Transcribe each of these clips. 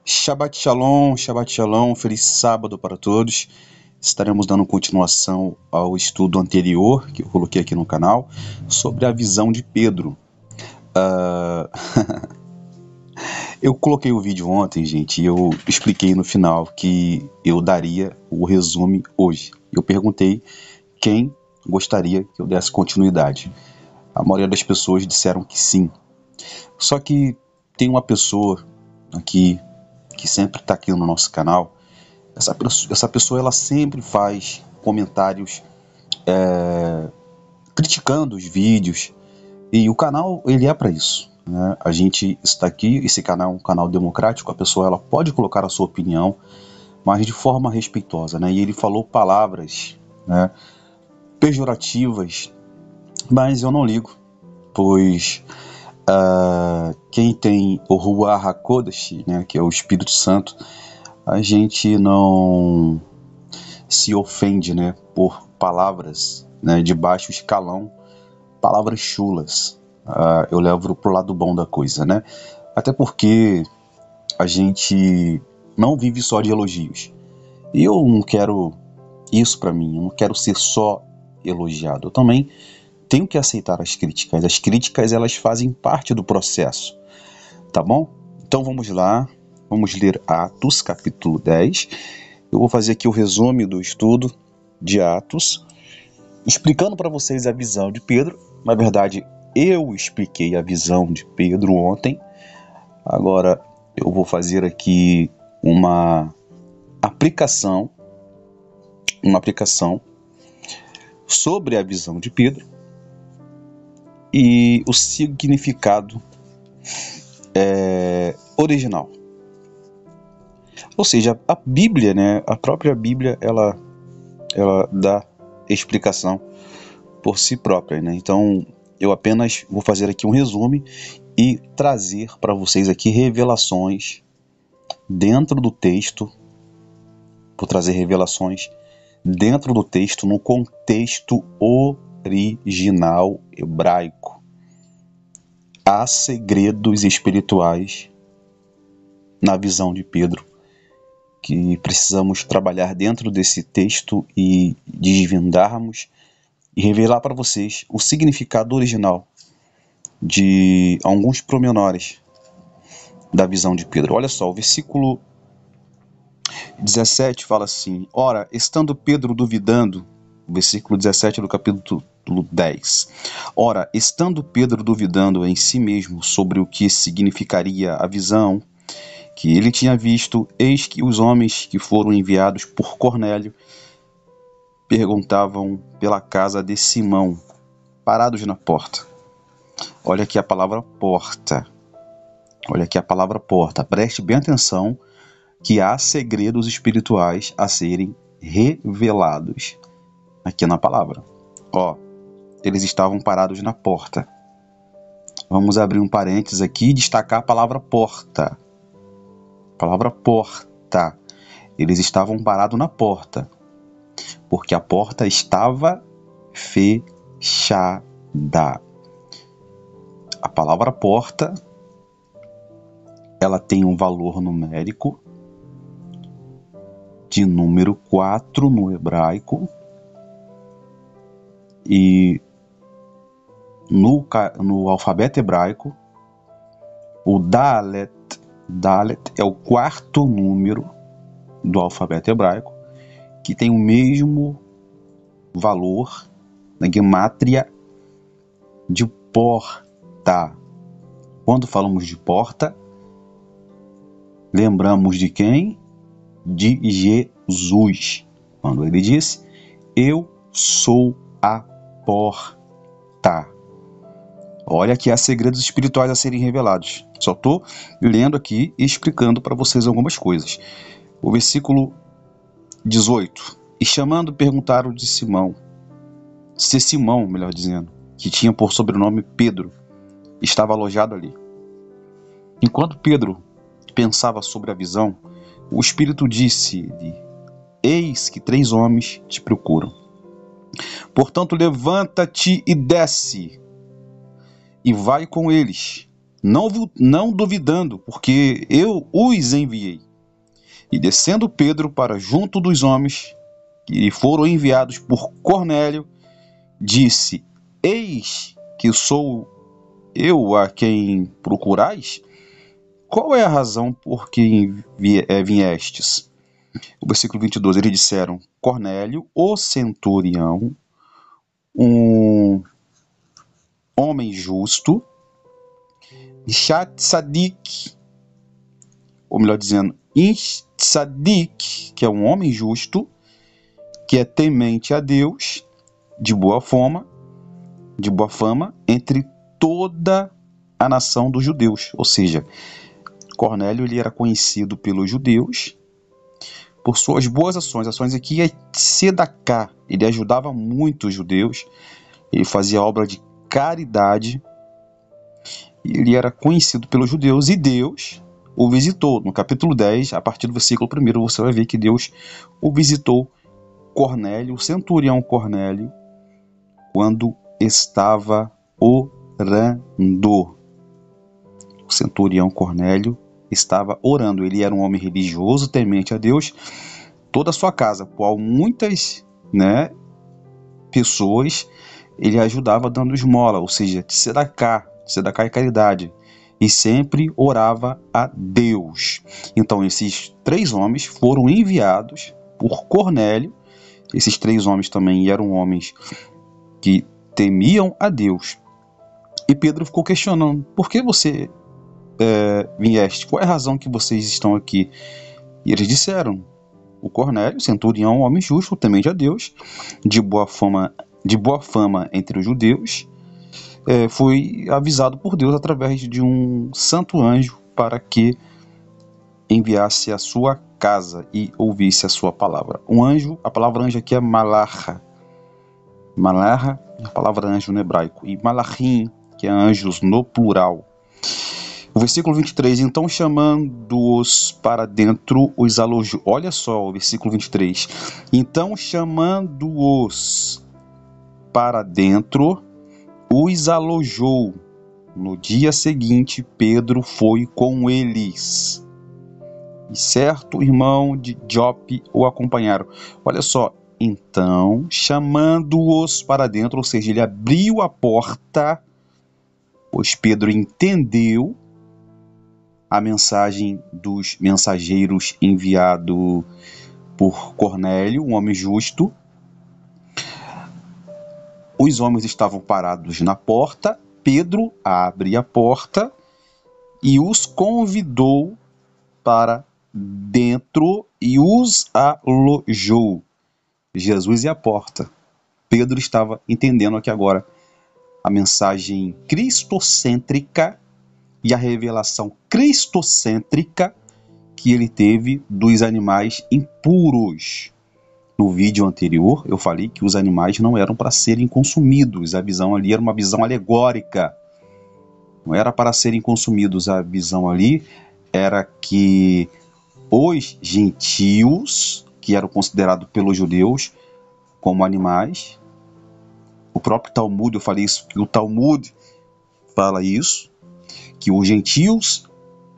Shabbat Shalom, feliz sábado para todos. Estaremos dando continuação ao estudo anterior que eu coloquei aqui no canal sobre a visão de Pedro. Eu coloquei o vídeo ontem, gente, e eu expliquei no final que eu daria o resumo hoje. Eu perguntei quem gostaria que eu desse continuidade. A maioria das pessoas disseram que sim. Só que tem uma pessoa aqui que sempre está aqui no nosso canal. Essa pessoa ela sempre faz comentários criticando os vídeos, e o canal ele é para isso, né? A gente está aqui, esse canal é um canal democrático, a pessoa ela pode colocar a sua opinião, mas de forma respeitosa, né? E ele falou palavras, né, pejorativas, mas eu não ligo, pois quem tem o Ruach HaKodesh, né, que é o Espírito Santo, a gente não se ofende, né, por palavras, né, de baixo escalão, palavras chulas. Eu levo pro lado bom da coisa, né? Até porque a gente não vive só de elogios. E eu não quero isso pra mim, eu não quero ser só elogiado. Eu também tenho que aceitar as críticas. As críticas, elas fazem parte do processo, tá bom? Então vamos lá, vamos ler Atos, capítulo 10. Eu vou fazer aqui o resumo do estudo de Atos, explicando para vocês a visão de Pedro. Na verdade, eu expliquei a visão de Pedro ontem. Agora eu vou fazer aqui uma aplicação sobre a visão de Pedro e o significado original. Ou seja, a Bíblia, né, a própria Bíblia, ela dá explicação por si própria, né? Então eu apenas vou fazer aqui um resumo e trazer para vocês aqui revelações dentro do texto. Vou trazer revelações dentro do texto, no contexto original hebraico. Há segredos espirituais na visão de Pedro que precisamos trabalhar dentro desse texto e desvendarmos e revelar para vocês o significado original de alguns pormenores da visão de Pedro. Olha só, o versículo 17 fala assim: ora, estando Pedro duvidando, versículo 17 do capítulo 10. Ora, estando Pedro duvidando em si mesmo sobre o que significaria a visão que ele tinha visto, eis que os homens que foram enviados por Cornélio perguntavam pela casa de Simão, parados na porta. Olha aqui a palavra porta. Olha aqui a palavra porta. Preste bem atenção que há segredos espirituais a serem revelados aqui na palavra. Ó, eles estavam parados na porta. Vamos abrir um parênteses aqui e destacar a palavra porta. Palavra porta. Eles estavam parados na porta, porque a porta estava fechada. A palavra porta, ela tem um valor numérico de número 4 no hebraico, e no alfabeto hebraico, o Dalet é o quarto número do alfabeto hebraico, que tem o mesmo valor na gemátria de porta. Quando falamos de porta, lembramos de quem? De Jesus, quando ele disse: eu sou a porta. Olha que há segredos espirituais a serem revelados. Só estou lendo aqui e explicando para vocês algumas coisas. O versículo 18. E chamando, perguntaram de Simão, se Simão, melhor dizendo, que tinha por sobrenome Pedro, estava alojado ali. Enquanto Pedro pensava sobre a visão, o Espírito disse-lhe: eis que 3 homens te procuram. Portanto, levanta-te e desce, e vai com eles, não duvidando, porque eu os enviei. E descendo Pedro para junto dos homens que foram enviados por Cornélio, disse: Eis que sou eu a quem procurais? Qual é a razão por que viestes? O versículo 22, eles disseram: Cornélio, o centurião, um homem justo, Tzadik, ou melhor dizendo, Tzadik, que é um homem justo, que é temente a Deus, de boa fama, entre toda a nação dos judeus. Ou seja, Cornélio ele era conhecido pelos judeus por suas boas ações aqui é tzedakah. Ele ajudava muito os judeus, ele fazia obra de caridade, ele era conhecido pelos judeus e Deus o visitou. No capítulo 10, a partir do versículo 1, você vai ver que Deus o visitou, Cornélio, o centurião Cornélio, quando estava orando. O centurião Cornélio estava orando. Ele era um homem religioso, temente a Deus. Toda a sua casa, por muitas pessoas, ele ajudava dando esmola, ou seja, tzedakah é caridade. E sempre orava a Deus. Então, esses 3 homens foram enviados por Cornélio. Esses 3 homens também eram homens que temiam a Deus. E Pedro ficou questionando: por que você vieste? Qual é a razão que vocês estão aqui? E eles disseram: o Cornélio, centurião, homem justo, temente a Deus, de boa fama entre os judeus, foi avisado por Deus através de um santo anjo para que enviasse a sua casa e ouvisse a sua palavra. Um anjo, a palavra anjo aqui é malacha. Malacha é a palavra anjo no hebraico. E malachim, que é anjos no plural. O versículo 23, então chamando-os para dentro, os alojou. Olha só o versículo 23. Então chamando-os para dentro, os alojou. No dia seguinte, Pedro foi com eles. E certo irmão de Jope o acompanharam. Olha só, então, chamando-os para dentro, ou seja, ele abriu a porta, pois Pedro entendeu a mensagem dos mensageiros enviado por Cornélio, um homem justo. Os homens estavam parados na porta. Pedro abre a porta e os convidou para dentro e os alojou. Jesus é a porta. Pedro estava entendendo aqui agora a mensagem cristocêntrica e a revelação cristocêntrica que ele teve dos animais impuros. No vídeo anterior, eu falei que os animais não eram para serem consumidos. A visão ali era uma visão alegórica. Não era para serem consumidos. A visão ali era que os gentios, que eram considerados pelos judeus como animais, o próprio Talmud, eu falei isso, que o Talmud fala isso, que os gentios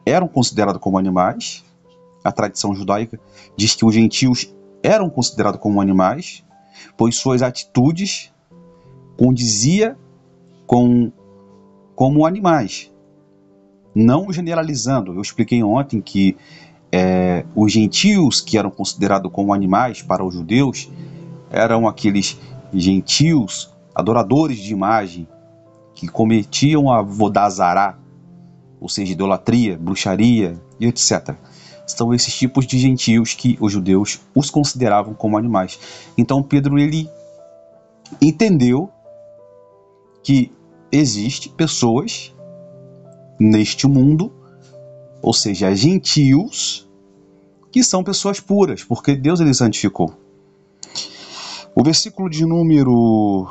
eram considerados como animais. A tradição judaica diz que os gentios eram considerados como animais, pois suas atitudes condizia como animais. Não generalizando, eu expliquei ontem que os gentios que eram considerados como animais para os judeus eram aqueles gentios adoradores de imagem que cometiam a vodazará, ou seja, idolatria, bruxaria e etc. São esses tipos de gentios que os judeus os consideravam como animais. Então Pedro ele entendeu que existe pessoas neste mundo, ou seja, gentios, que são pessoas puras, porque Deus ele santificou. O versículo de número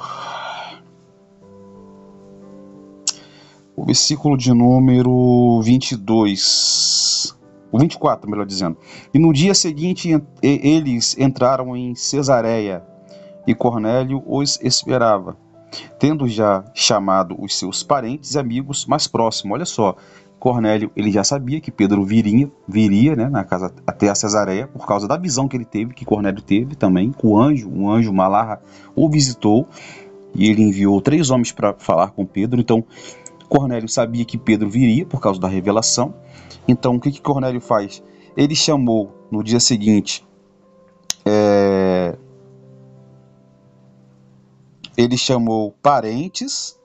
22, o 24, melhor dizendo. E no dia seguinte eles entraram em Cesareia e Cornélio os esperava. tendo já chamado os seus parentes e amigos mais próximos. Olha só, Cornélio, ele já sabia que Pedro viria, né, na casa até a Cesareia, por causa da visão que ele teve, que Cornélio teve também, com um anjo Malarra o visitou, e ele enviou 3 homens para falar com Pedro. Então, Cornélio sabia que Pedro viria por causa da revelação. Então, o que Cornélio faz? Ele chamou no dia seguinte, ele chamou parentes,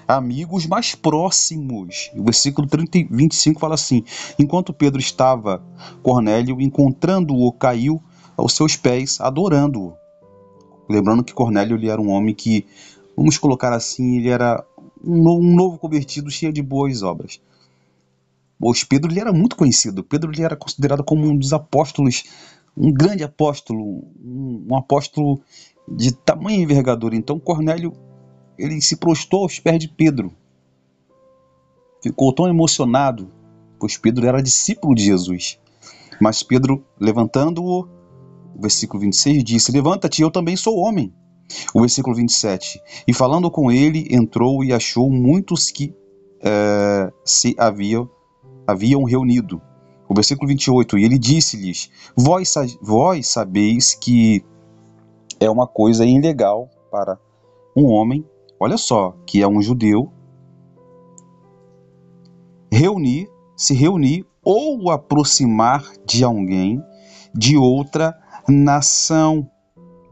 amigos mais próximos. O versículo 25 fala assim: enquanto Pedro estava, Cornélio, encontrando-o, caiu aos seus pés, adorando-o. Lembrando que Cornélio, ele era um homem que, vamos colocar assim, ele era um novo convertido cheio de boas obras. Pois Pedro, ele era muito conhecido. Pedro, ele era considerado como um dos apóstolos, um grande apóstolo, um apóstolo de tamanha envergadura. Então Cornélio, ele se prostrou aos pés de Pedro. Ficou tão emocionado, pois Pedro era discípulo de Jesus. Mas Pedro, levantando-o, o versículo 26 disse: levanta-te, eu também sou homem. O versículo 27, e falando com ele, entrou e achou muitos que se haviam reunido. O versículo 28, e ele disse-lhes: vós sabeis que é uma coisa ilegal para um homem, olha só, que é um judeu, se reunir ou aproximar de alguém de outra nação.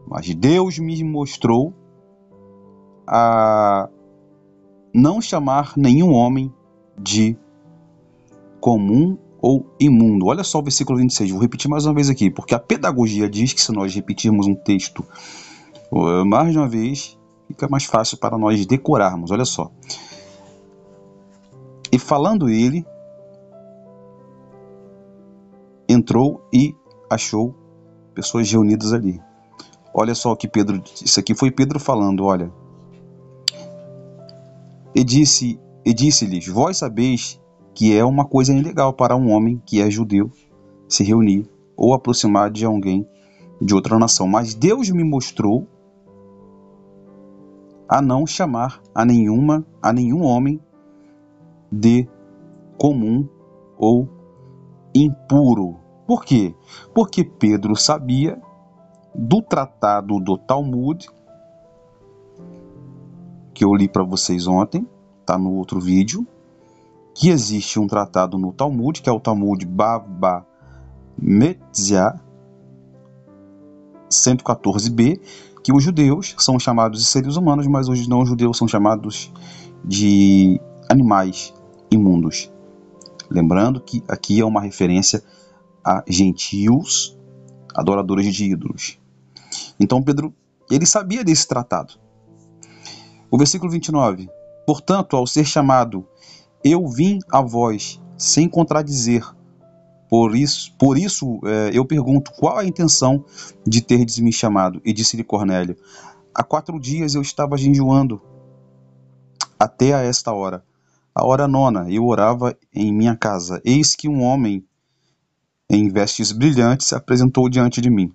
Mas Deus me mostrou a não chamar nenhum homem de comum ou imundo. Olha só o versículo 26, vou repetir mais uma vez aqui, porque a pedagogia diz que se nós repetirmos um texto mais de uma vez, fica mais fácil para nós decorarmos. Olha só. E falando ele, entrou e achou pessoas reunidas ali. Olha só o que Pedro disse. Isso aqui foi Pedro falando, olha. E disse-lhes: vós sabeis que é uma coisa ilegal para um homem que é judeu se reunir ou aproximar de alguém de outra nação. Mas Deus me mostrou a não chamar a nenhum homem de comum ou impuro. Por quê? Porque Pedro sabia do tratado do Talmud, que eu li para vocês ontem, está no outro vídeo, que existe um tratado no Talmud, que é o Talmud Bava Metzia 114b, que os judeus são chamados de seres humanos, mas os não-judeus são chamados de animais imundos. Lembrando que aqui é uma referência a gentios, adoradores de ídolos. Então Pedro, ele sabia desse tratado. O versículo 29. Portanto, ao ser chamado, eu vim a vós sem contradizer. Por isso eu pergunto, qual a intenção de terdes me chamado? E disse-lhe Cornélio: há 4 dias eu estava jejuando até a esta hora. A hora 9, eu orava em minha casa. Eis que um homem em vestes brilhantes se apresentou diante de mim.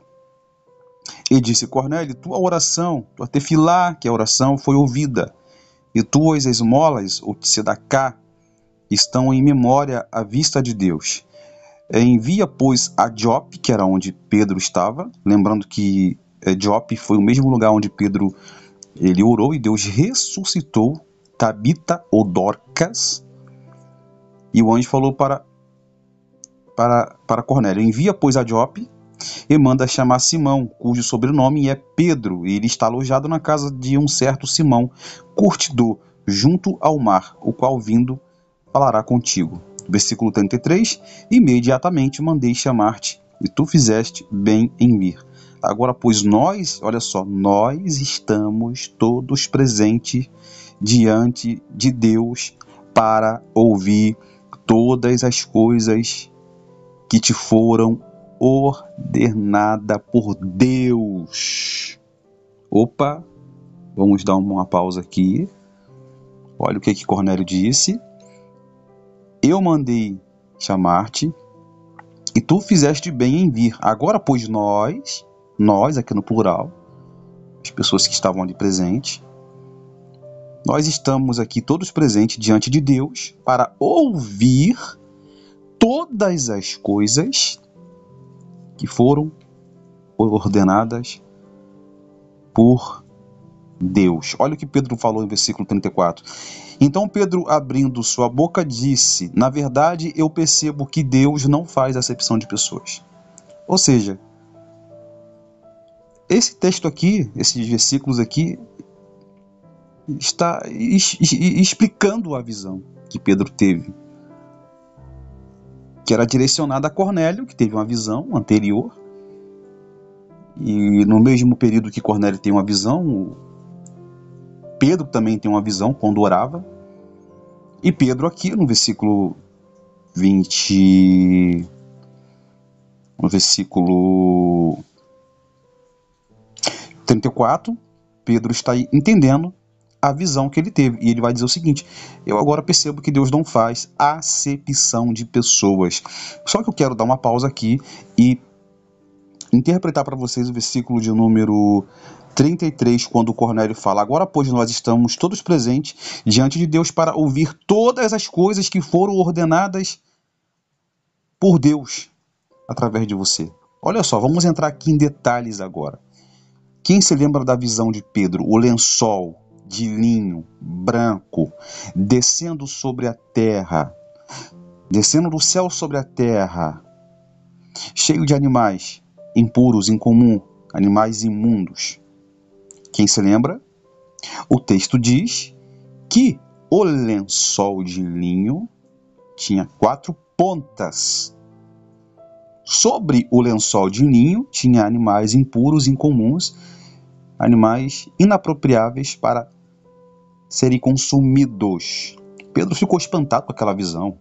E disse: Cornélio, tua oração, tua tefilá, que é a oração, foi ouvida, e tuas esmolas, o tzedaká, estão em memória à vista de Deus. Envia, pois, a Jope, que era onde Pedro estava, lembrando que Jope foi o mesmo lugar onde Pedro ele orou, e Deus ressuscitou Tabita ou Dorcas, e o anjo falou para Cornélio: envia, pois, a Jope, e manda chamar Simão, cujo sobrenome é Pedro, e ele está alojado na casa de um certo Simão, curtidor, junto ao mar, o qual vindo falará contigo. Versículo 33, imediatamente mandei chamar-te, e tu fizeste bem em vir. Agora, pois nós, olha só, nós estamos todos presentes diante de Deus para ouvir todas as coisas que te foram ordenada por Deus. Opa, vamos dar uma pausa aqui. Olha o que Cornélio disse. Eu mandei chamar-te, e tu fizeste bem em vir. Agora, pois nós aqui no plural, as pessoas que estavam ali presentes, nós estamos aqui todos presentes diante de Deus para ouvir todas as coisas que foram ordenadas por Deus. Olha o que Pedro falou em versículo 34. Então Pedro, abrindo sua boca, disse: na verdade, eu percebo que Deus não faz acepção de pessoas. Ou seja, esse texto aqui, esses versículos aqui, está explicando a visão que Pedro teve, que era direcionada a Cornélio, que teve uma visão anterior, e no mesmo período que Cornélio tem uma visão, Pedro também tem uma visão quando orava. E Pedro aqui no versículo 20, no versículo 34, Pedro está entendendo a visão que ele teve, e ele vai dizer o seguinte: eu agora percebo que Deus não faz acepção de pessoas. Só que eu quero dar uma pausa aqui e interpretar para vocês o versículo de número 33, quando Cornélio fala: agora, pois, nós estamos todos presentes diante de Deus para ouvir todas as coisas que foram ordenadas por Deus através de você. Olha só, vamos entrar aqui em detalhes agora. Quem se lembra da visão de Pedro? O lençol de linho branco descendo sobre a terra, descendo do céu sobre a terra, cheio de animais impuros, incomum, animais imundos. Quem se lembra? O texto diz que o lençol de linho tinha 4 pontas. Sobre o lençol de linho tinha animais impuros, incomuns, animais inapropriáveis para serem consumidos. Pedro ficou espantado com aquela visão.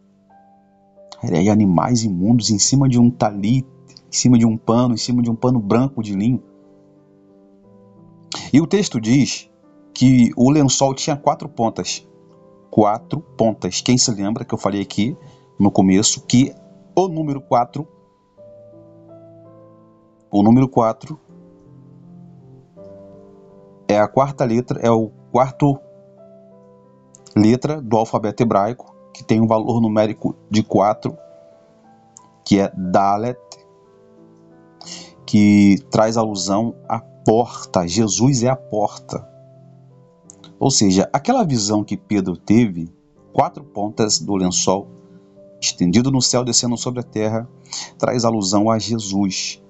E aí, animais imundos em cima de um talit, em cima de um pano branco de linho. E o texto diz que o lençol tinha 4 pontas. 4 pontas. Quem se lembra que eu falei aqui no começo que o número 4 é a quarta letra, é o quarto letra do alfabeto hebraico, que tem um valor numérico de 4, que é Dalet, que traz alusão à porta. Jesus é a porta. Ou seja, aquela visão que Pedro teve, 4 pontas do lençol, estendido no céu, descendo sobre a terra, traz alusão a Jesus,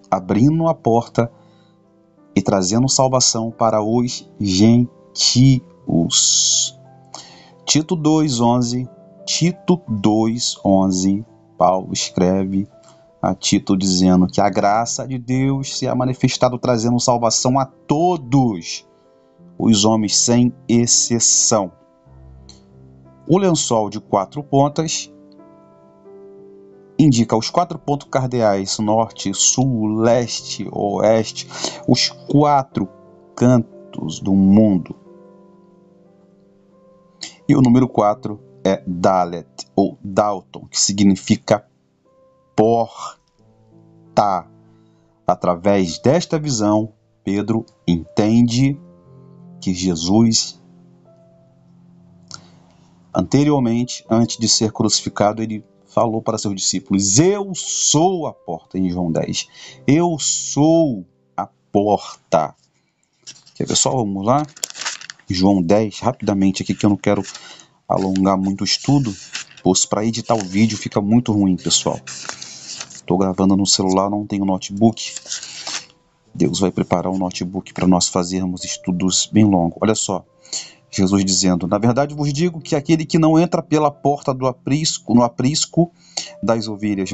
abrindo a porta e trazendo salvação para os gentios. Tito 2:11, Paulo escreve a Tito dizendo que a graça de Deus se é manifestado trazendo salvação a todos os homens sem exceção. O lençol de 4 pontas indica os 4 pontos cardeais: norte, sul, leste, oeste, os 4 cantos do mundo. E o número 4 é Dalet, ou Dalton, que significa porta. Através desta visão, Pedro entende que Jesus, anteriormente, antes de ser crucificado, ele falou para seus discípulos: eu sou a porta, em João 10. Eu sou a porta. Quer ver só? Vamos lá. João 10, rapidamente aqui, que eu não quero alongar muito o estudo, pois para editar o vídeo fica muito ruim, pessoal. Estou gravando no celular, não tenho notebook. Deus vai preparar um notebook para nós fazermos estudos bem longos. Olha só, Jesus dizendo: na verdade vos digo que aquele que não entra pela porta do aprisco, no aprisco das ovelhas,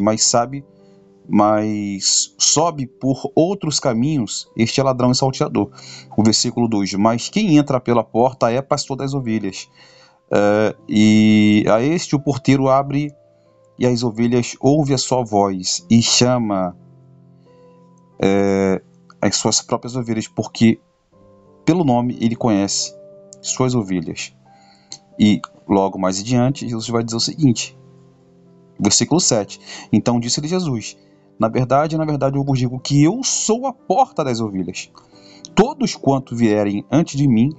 mas sobe por outros caminhos, este é ladrão e salteador. O versículo 2: mas quem entra pela porta é pastor das ovelhas. E a este o porteiro abre, e as ovelhas ouvem a sua voz e chama as suas próprias ovelhas, porque pelo nome ele conhece suas ovelhas. E logo mais adiante, Jesus vai dizer o seguinte, versículo 7: então disse-lhe Jesus: na verdade, eu vos digo que eu sou a porta das ovelhas. Todos quanto vierem antes de mim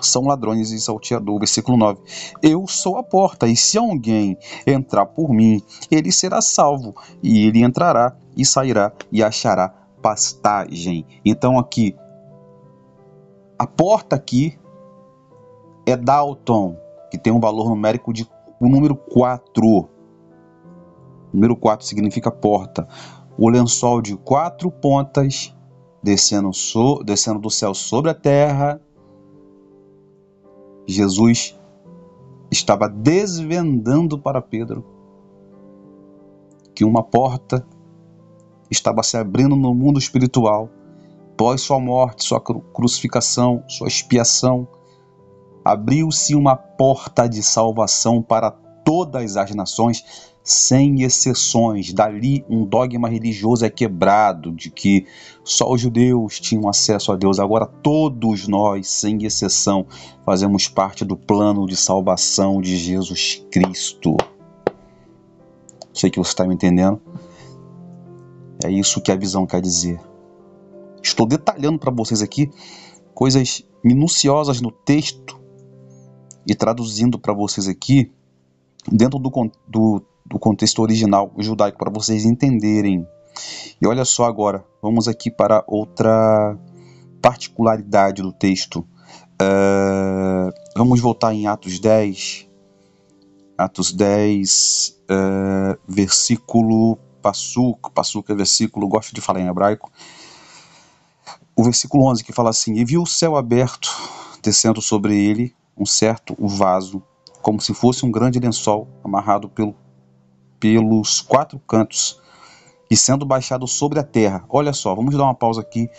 são ladrões e salteador. Versículo 9. Eu sou a porta, e se alguém entrar por mim, ele será salvo, e ele entrará e sairá e achará pastagem. Então aqui, a porta aqui é Dalton, que tem um valor numérico de o número 4. O número 4 significa porta. O lençol de 4 pontas descendo do céu sobre a terra. Jesus estava desvendando para Pedro que uma porta estava se abrindo no mundo espiritual. Após sua morte, sua crucificação, sua expiação, abriu-se uma porta de salvação para todas as nações, sem exceções. Dali um dogma religioso é quebrado, de que só os judeus tinham acesso a Deus. Agora todos nós, sem exceção, fazemos parte do plano de salvação de Jesus Cristo. Sei que você está me entendendo. É isso que a visão quer dizer. Estou detalhando para vocês aqui coisas minuciosas no texto e traduzindo para vocês aqui dentro do contexto original judaico, para vocês entenderem. E olha só agora, vamos aqui para outra particularidade do texto. Vamos voltar em Atos 10. Atos 10, versículo Passuk é versículo, gosto de falar em hebraico. O versículo 11 que fala assim: e viu o céu aberto, descendo sobre ele um certo vaso, como se fosse um grande lençol amarrado pelos 4 cantos e sendo baixado sobre a terra. Olha só, vamos dar uma pausa aqui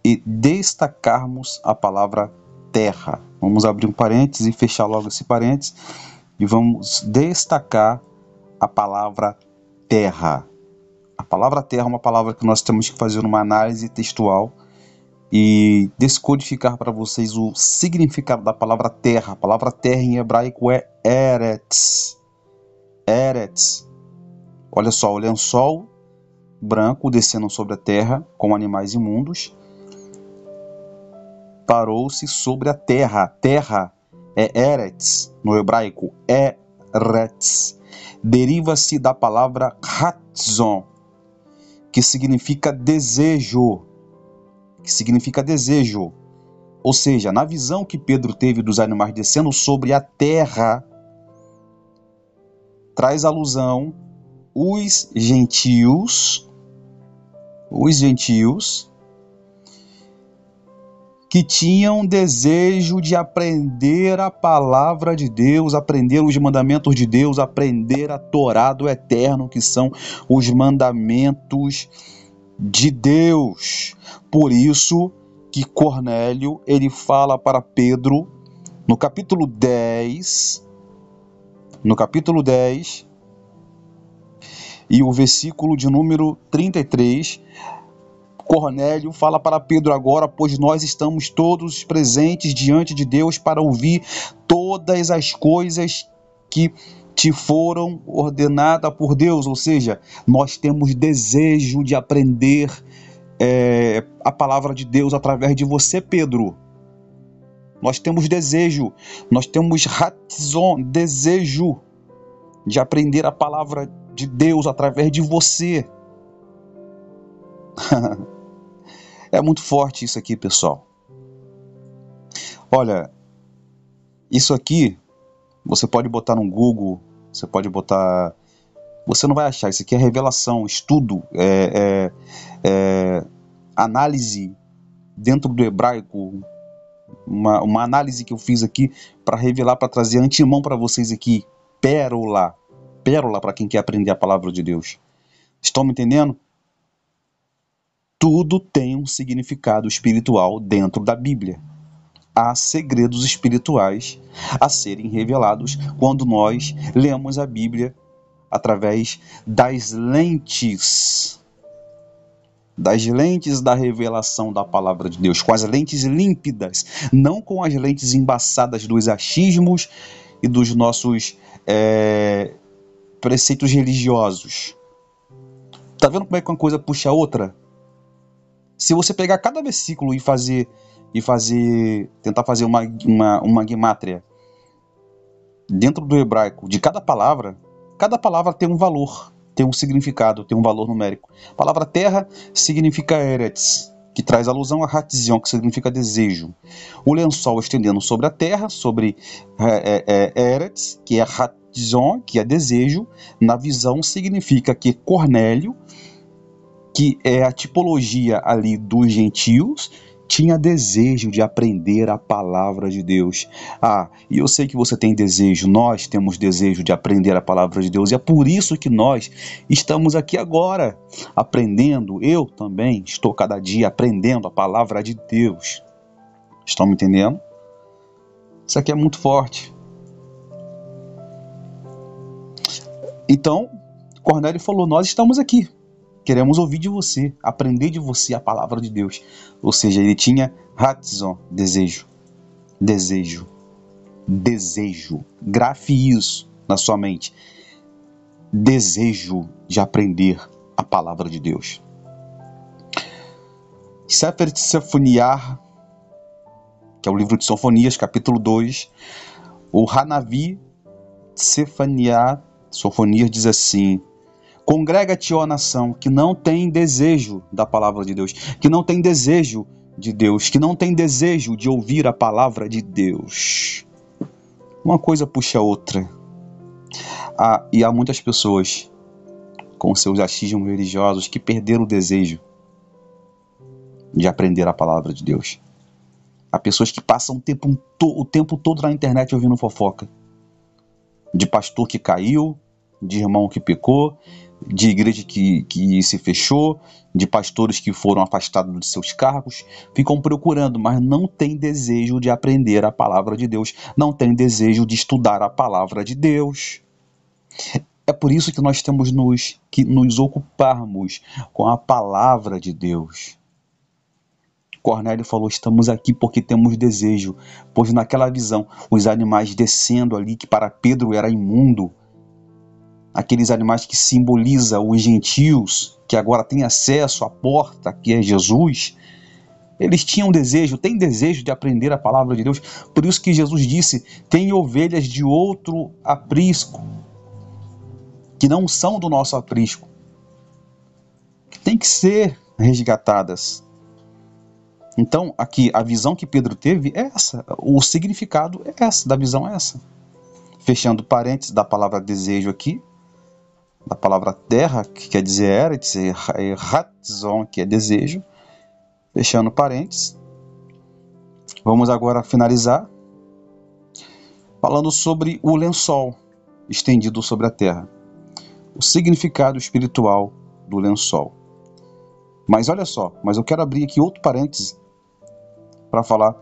e destacarmos a palavra terra. Vamos abrir um parênteses e fechar logo esse parênteses e vamos destacar a palavra terra. A palavra terra é uma palavra que nós temos que fazer uma análise textual e descodificar para vocês o significado da palavra terra. A palavra terra em hebraico é Eretz. Eretz. Olha só, o lençol branco descendo sobre a terra com animais imundos parou-se sobre a terra. Terra é Eretz, no hebraico Eretz. Deriva-se da palavra Ratzon, que significa desejo. Ou seja, na visão que Pedro teve dos animais descendo sobre a terra, traz alusão os gentios que tinham desejo de aprender a palavra de Deus, aprender os mandamentos de Deus, aprender a Torá do Eterno, que são os mandamentos de Deus. Por isso que Cornélio, ele fala para Pedro, no capítulo 10, e o versículo de número 33, Cornélio fala para Pedro agora: pois nós estamos todos presentes diante de Deus para ouvir todas as coisas que te foram ordenadas por Deus. Ou seja, nós temos desejo de aprender a palavra de Deus através de você, Pedro. Nós temos desejo, nós temos ratzon, desejo de aprender a palavra de Deus através de você. É muito forte isso aqui, pessoal. Olha, isso aqui você pode botar no Google, você pode botar... Você não vai achar, isso aqui é revelação, estudo, análise dentro do hebraico, uma análise que eu fiz aqui para revelar, para trazer antemão para vocês aqui, pérola para quem quer aprender a palavra de Deus. Estão me entendendo? Tudo tem um significado espiritual dentro da Bíblia. Há segredos espirituais a serem revelados quando nós lemos a Bíblia através das lentes da revelação da palavra de Deus, com as lentes límpidas, não com as lentes embaçadas dos achismos e dos nossos preceitos religiosos. Tá vendo como é que uma coisa puxa a outra? Se você pegar cada versículo tentar fazer uma gemátria dentro do hebraico de cada palavra tem um valor, tem um significado, tem um valor numérico. A palavra terra significa eretz, que traz alusão a hatzion, que significa desejo. O lençol estendendo sobre a terra, sobre eretz, que é hatzion, que é desejo, na visão significa que Cornélio, que é a tipologia ali dos gentios, tinha desejo de aprender a palavra de Deus. E eu sei que você tem desejo, nós temos desejo de aprender a palavra de Deus, e é por isso que nós estamos aqui agora, aprendendo. Eu também estou cada dia aprendendo a palavra de Deus. Estão me entendendo? Isso aqui é muito forte. Então, Cornélio falou, nós estamos aqui. Queremos ouvir de você, aprender de você a palavra de Deus. Ou seja, ele tinha ratzon, desejo. Grafe isso na sua mente. Desejo de aprender a palavra de Deus. Sefer Tzefaniah, que é o livro de Sofonias, capítulo 2. O Hanavi Tzefaniah, Sofonias, diz assim: congrega-te, ó nação, que não tem desejo da palavra de Deus, que não tem desejo de Deus, que não tem desejo de ouvir a palavra de Deus. Uma coisa puxa a outra. E há muitas pessoas com seus achismos religiosos que perderam o desejo de aprender a palavra de Deus. Há pessoas que passam o tempo todo na internet ouvindo fofoca. De pastor que caiu, de irmão que pecou, de igreja que se fechou, de pastores que foram afastados de seus cargos, ficam procurando, mas não têm desejo de aprender a palavra de Deus, não têm desejo de estudar a palavra de Deus. É por isso que nós temos que nos ocuparmos com a palavra de Deus. Cornélio falou, estamos aqui porque temos desejo, pois naquela visão, os animais descendo ali, que para Pedro era imundo, aqueles animais que simbolizam os gentios, que agora têm acesso à porta, que é Jesus, eles têm desejo de aprender a palavra de Deus. Por isso que Jesus disse, tem ovelhas de outro aprisco, que não são do nosso aprisco, que tem que ser resgatadas. Então, aqui, a visão que Pedro teve é essa, o significado é essa, da visão é essa. Fechando parênteses da palavra desejo aqui, da palavra terra, que quer dizer eretz, ratzon, que é desejo. Fechando parênteses. Vamos agora finalizar falando sobre o lençol estendido sobre a terra. O significado espiritual do lençol. Mas olha só, eu quero abrir aqui outro parêntese para falar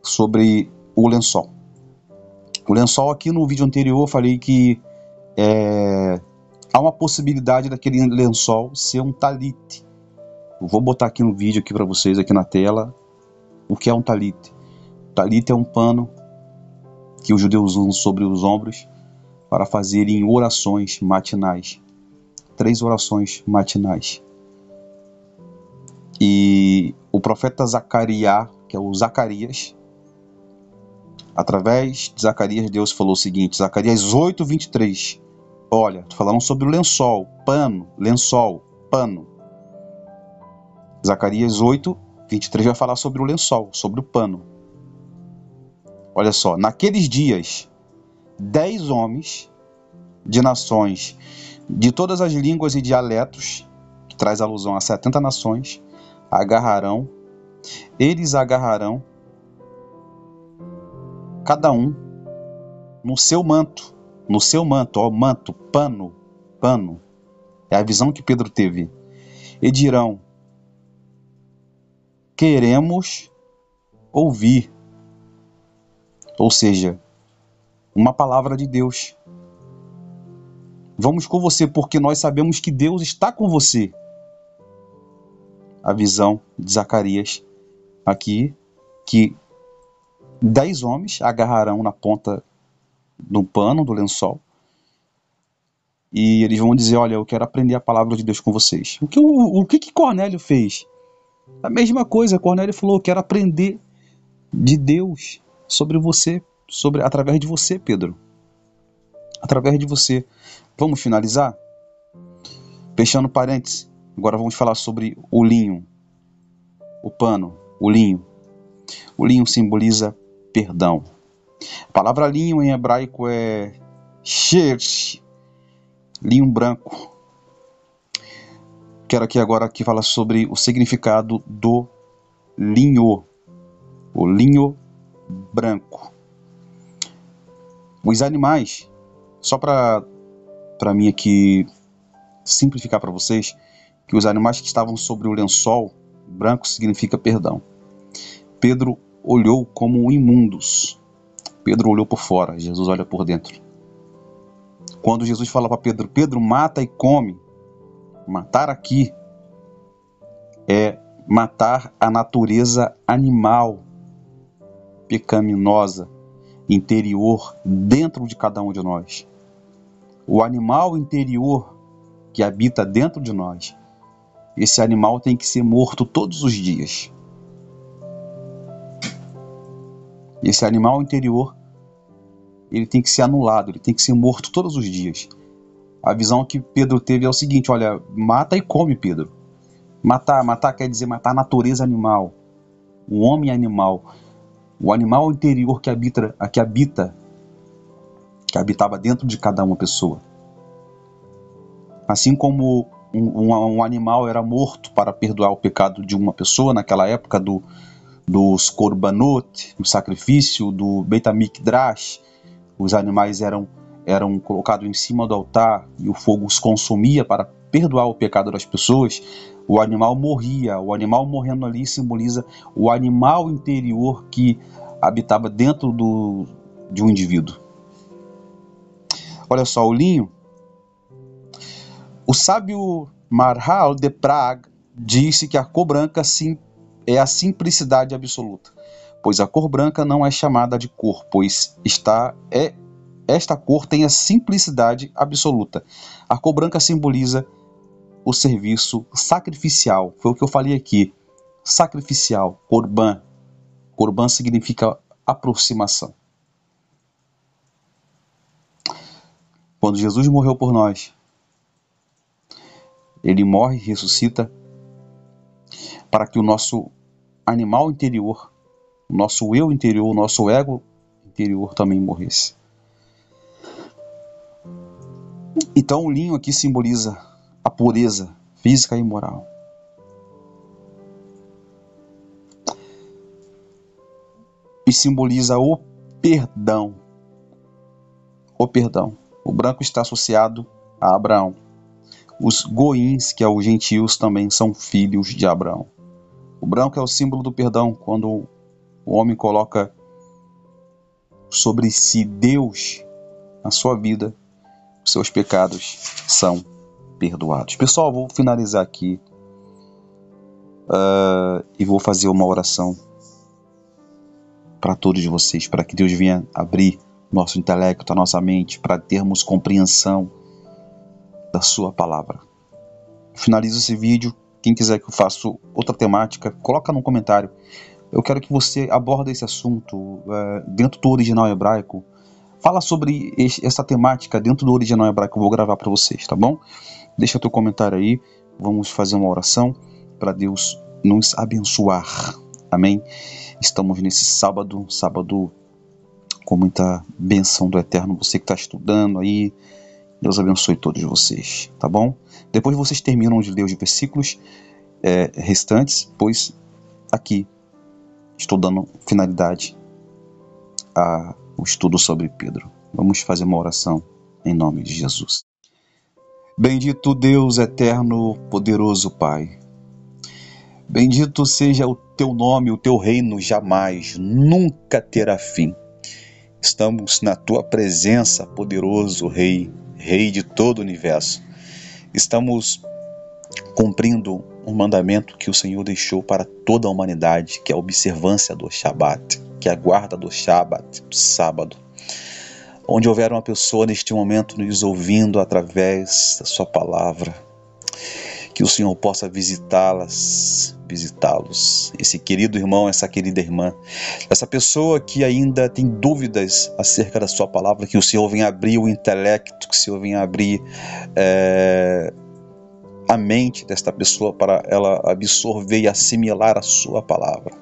sobre o lençol. O lençol aqui no vídeo anterior eu falei que há uma possibilidade daquele lençol ser um talit. Eu vou botar aqui no vídeo aqui para vocês, aqui na tela, o que é um talit. Talit é um pano que os judeus usam sobre os ombros para fazerem orações matinais. 3 orações matinais. E o profeta Zacarias, que é o Zacarias, através de Zacarias, Deus falou o seguinte, Zacarias 8:23. Olha, estou falando sobre o lençol, pano, lençol, pano. Zacarias 8:23 vai falar sobre o lençol, sobre o pano. Olha só, naqueles dias, 10 homens de nações, de todas as línguas e dialetos, que traz alusão a 70 nações, eles agarrarão, cada um, no seu manto, ó, manto, pano, é a visão que Pedro teve, e dirão, queremos ouvir, ou seja, uma palavra de Deus. Vamos com você porque nós sabemos que Deus está com você. A visão de Zacarias aqui, que 10 homens agarrarão na ponta do pano, do lençol, e eles vão dizer, olha, eu quero aprender a palavra de Deus com vocês. O que Cornélio fez? A mesma coisa, Cornélio falou, quero aprender de Deus sobre você, através de você, Pedro. Através de você. Vamos finalizar? Fechando parênteses, agora vamos falar sobre o linho, o pano, o linho. O linho simboliza perdão. A palavra linho em hebraico é shirsh, linho branco. Quero aqui agora falar sobre o significado do linho, o linho branco. Os animais, só para mim aqui simplificar para vocês, que os animais que estavam sobre o lençol branco significa perdão. Pedro olhou como imundos. Pedro olhou por fora, Jesus olha por dentro. Quando Jesus fala para Pedro, Pedro, mata e come. Matar aqui é matar a natureza animal, pecaminosa, interior, dentro de cada um de nós. O animal interior que habita dentro de nós, esse animal tem que ser morto todos os dias. Esse animal interior, ele tem que ser anulado, ele tem que ser morto todos os dias. A visão que Pedro teve é o seguinte, olha, mata e come, Pedro. Matar quer dizer matar a natureza animal, o homem animal, o animal interior que habitava dentro de cada uma pessoa. Assim como um animal era morto para perdoar o pecado de uma pessoa naquela época dos korbanot, do sacrifício, do Beit HaMikdash, os animais eram colocados em cima do altar e o fogo os consumia para perdoar o pecado das pessoas. O animal morria. O animal morrendo ali simboliza o animal interior que habitava dentro de um indivíduo. Olha só, o linho. O sábio Maharlal de Praga disse que a cor branca é a simplicidade absoluta, pois a cor branca não é chamada de cor, pois esta cor tem a simplicidade absoluta. A cor branca simboliza o serviço sacrificial. Foi o que eu falei aqui. Sacrificial, korban. Korban significa aproximação. Quando Jesus morreu por nós, ele morre e ressuscita para que o nosso animal interior, o nosso eu interior, o nosso ego interior também morresse. Então o linho aqui simboliza a pureza física e moral. E simboliza o perdão. O perdão. O branco está associado a Abraão. Os goíns, que é os gentios, também são filhos de Abraão. O branco é o símbolo do perdão, quando o homem coloca sobre si Deus na sua vida, os seus pecados são perdoados. Pessoal, vou finalizar aqui e vou fazer uma oração para todos vocês, para que Deus venha abrir nosso intelecto, a nossa mente, para termos compreensão da sua palavra. Finalizo esse vídeo. Quem quiser que eu faça outra temática, coloca no comentário. Eu quero que você aborde esse assunto dentro do original hebraico. Fala sobre essa temática dentro do original hebraico. Eu vou gravar para vocês, tá bom? Deixa o teu comentário aí. Vamos fazer uma oração para Deus nos abençoar. Amém? Estamos nesse sábado com muita bênção do Eterno. Você que está estudando aí, Deus abençoe todos vocês, tá bom? Depois vocês terminam de ler os versículos restantes, pois aqui estou dando finalidade ao estudo sobre Pedro. Vamos fazer uma oração em nome de Jesus. Bendito Deus eterno, poderoso Pai. Bendito seja o teu nome, o teu reino jamais, nunca terá fim. Estamos na tua presença, poderoso Rei, Rei de todo o universo. Estamos cumprindo um mandamento que o Senhor deixou para toda a humanidade, que é a observância do Shabat, que é a guarda do Shabat, do sábado. Onde houver uma pessoa neste momento nos ouvindo através da sua palavra, que o Senhor possa visitá-los, esse querido irmão, essa querida irmã, essa pessoa que ainda tem dúvidas acerca da sua palavra, que o Senhor venha abrir o intelecto, que o Senhor venha abrir a mente desta pessoa para ela absorver e assimilar a sua palavra.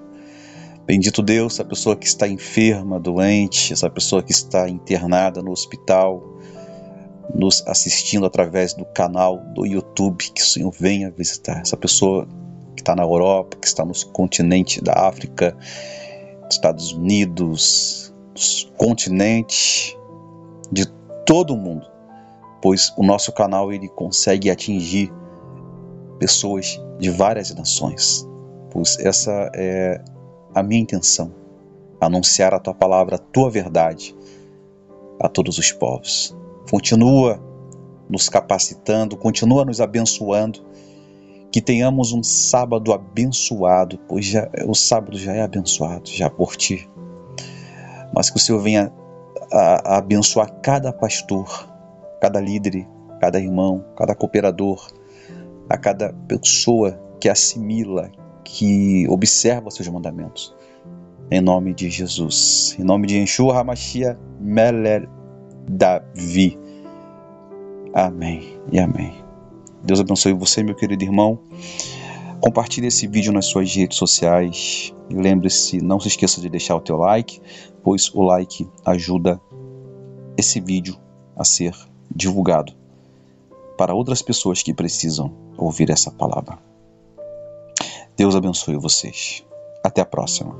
Bendito Deus, essa pessoa que está enferma, doente, essa pessoa que está internada no hospital, nos assistindo através do canal do YouTube, que o Senhor venha visitar essa pessoa que está na Europa, que está no continente da África, Estados Unidos, nos continentes de todo o mundo, pois o nosso canal ele consegue atingir pessoas de várias nações, pois essa é a minha intenção, anunciar a tua palavra, a tua verdade a todos os povos. Continua nos capacitando, continua nos abençoando, que tenhamos um sábado abençoado, pois o sábado já é abençoado, já por ti. Mas que o Senhor venha a abençoar cada pastor, cada líder, cada irmão, cada cooperador, a cada pessoa que assimila, que observa seus mandamentos. Em nome de Jesus, em nome de Yeshua HaMashiach Melech Davi. Amém e amém. Deus abençoe você, meu querido irmão. Compartilhe esse vídeo nas suas redes sociais. E lembre-se, não se esqueça de deixar o teu like, pois o like ajuda esse vídeo a ser divulgado para outras pessoas que precisam ouvir essa palavra. Deus abençoe vocês. Até a próxima.